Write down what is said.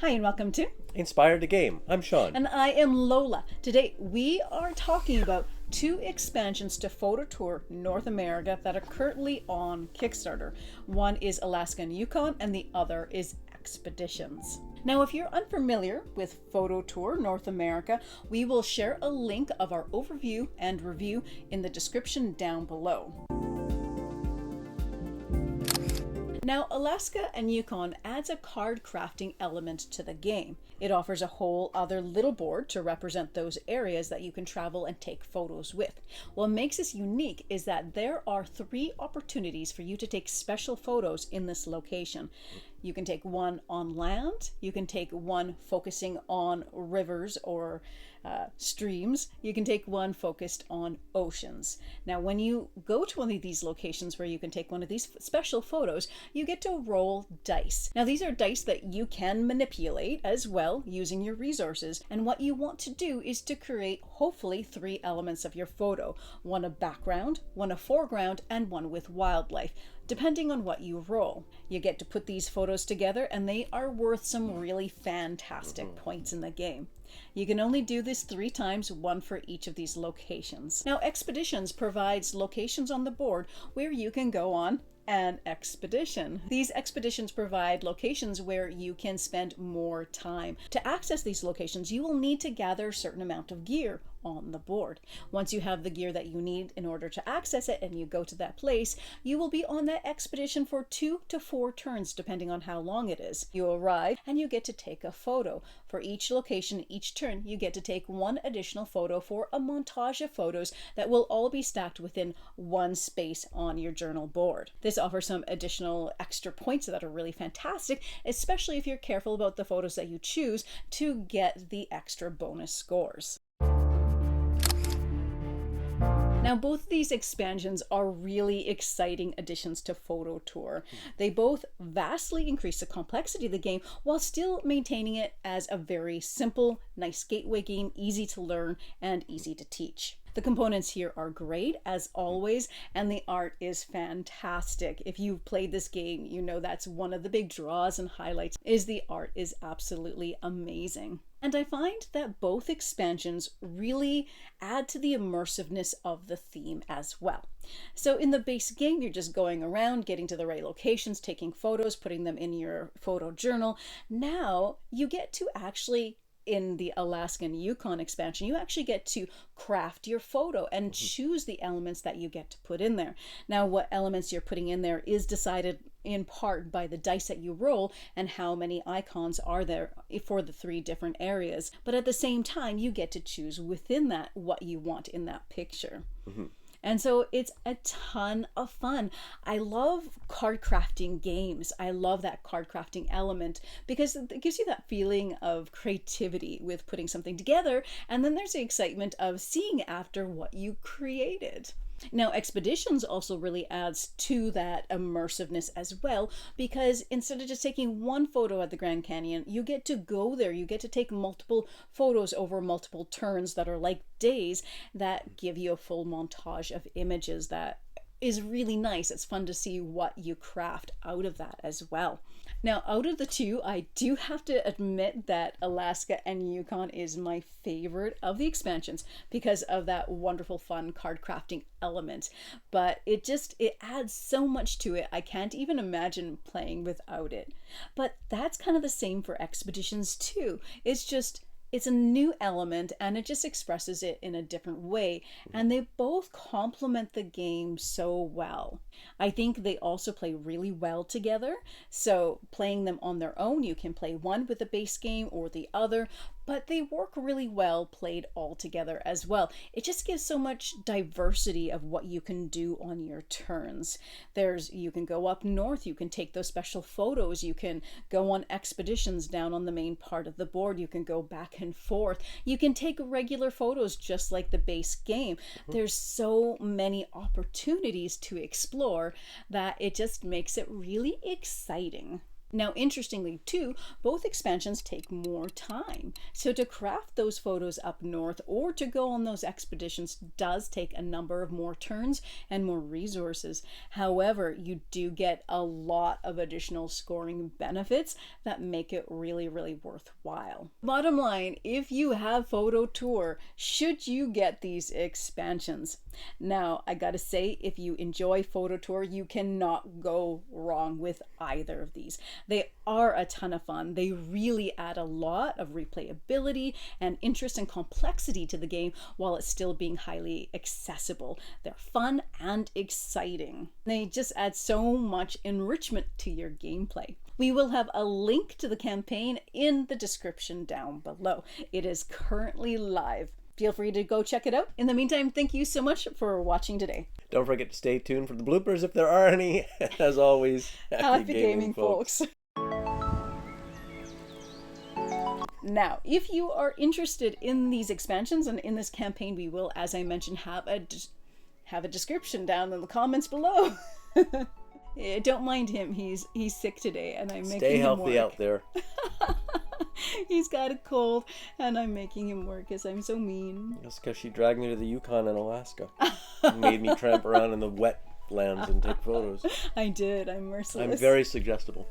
Hi and welcome to Inspired to Game. I'm Sean. And I am Lola. Today we are talking about two expansions to phototour North America that are currently on Kickstarter. One is Alaska and Yukon and the other is Expeditions. Now, if you're unfamiliar with phototour North America, we will share a link of our overview and review in the description down below. Now, Alaska and Yukon adds a card crafting element to the game. It offers a whole other little board to represent those areas that you can travel and take photos with. What makes this unique is that there are 3 opportunities for you to take special photos in this location. You can take one on land, you can take one focusing on rivers or streams, you can take one focused on oceans. Now, when you go to one of these locations where you can take one of these special photos, you get to roll dice. Now, these are dice that you can manipulate as well using your resources. And what you want to do is to create hopefully 3 elements of your photo. One a background, one a foreground, and one with wildlife, depending on what you roll. You get to put these photos together and they are worth some really fantastic points in the game. You can only do this 3 times, one for each of these locations. Now, Expeditions provides locations on the board where you can go on an expedition. These expeditions provide locations where you can spend more time. To access these locations, you will need to gather a certain amount of gear on the board. Once you have the gear that you need in order to access it and you go to that place, you will be on that expedition for 2 to 4 turns depending on how long it is. You arrive and you get to take a photo. For each location, each turn, you get to take 1 additional photo for a montage of photos that will all be stacked within 1 space on your journal board. This offers some additional extra points that are really fantastic, especially if you're careful about the photos that you choose to get the extra bonus scores. Now, both of these expansions are really exciting additions to phototour. They both vastly increase the complexity of the game while still maintaining it as a very simple, nice gateway game, easy to learn and easy to teach. The components here are great as always, and the art is fantastic. If you've played this game, you know that's one of the big draws and highlights is the art is absolutely amazing. And I find that both expansions really add to the immersiveness of the theme as well. So in the base game, you're just going around, getting to the right locations, taking photos, putting them in your photo journal. Now you get to actually, in the Alaska and Yukon expansion, you actually get to craft your photo and choose the elements that you get to put in there. Now, what elements you're putting in there is decided in part by the dice that you roll and how many icons are there for the 3 different areas. But at the same time, you get to choose within that what you want in that picture. And so it's a ton of fun. I love card crafting games. I love that card crafting element because it gives you that feeling of creativity with putting something together. And then there's the excitement of seeing after what you created. Now, Expeditions also really adds to that immersiveness as well, because instead of just taking 1 photo at the Grand Canyon, you get to go there. You get to take multiple photos over multiple turns that are like days that give you a full montage of images that is really nice. It's fun to see what you craft out of that as well. Now, out of the 2, I do have to admit that Alaska and Yukon is my favorite of the expansions because of that wonderful fun card crafting element. But it adds so much to it. I can't even imagine playing without it. But that's kind of the same for Expeditions too. It's a new element and it just expresses it in a different way. And they both complement the game so well. I think they also play really well together. So playing them on their own, you can play one with the base game or the other, but they work really well played all together as well. It just gives so much diversity of what you can do on your turns. You can go up north, you can take those special photos, you can go on expeditions down on the main part of the board, you can go back and forth, you can take regular photos just like the base game. There's so many opportunities to explore that it just makes it really exciting. Now, interestingly too, both expansions take more time. So to craft those photos up north or to go on those expeditions does take a number of more turns and more resources. However, you do get a lot of additional scoring benefits that make it really, really worthwhile. Bottom line, if you have phototour, should you get these expansions? Now, I gotta say, if you enjoy phototour, you cannot go wrong with either of these. They are a ton of fun. They really add a lot of replayability and interest and complexity to the game while it's still being highly accessible. They're fun and exciting. They just add so much enrichment to your gameplay. We will have a link to the campaign in the description down below. It is currently live. Feel free to go check it out. In the meantime, thank you so much for watching today. Don't forget to stay tuned for the bloopers if there are any. As always, happy gaming, folks. Now, if you are interested in these expansions and in this campaign, we will, as I mentioned, have a description down in the comments below. Yeah, don't mind him. He's sick today, and I'm making him work. Stay healthy out there. He's got a cold, and I'm making him work because I'm so mean. That's because she dragged me to the Yukon and Alaska. Made me tramp around in the wet lands and take photos. I did. I'm merciless. I'm very suggestible.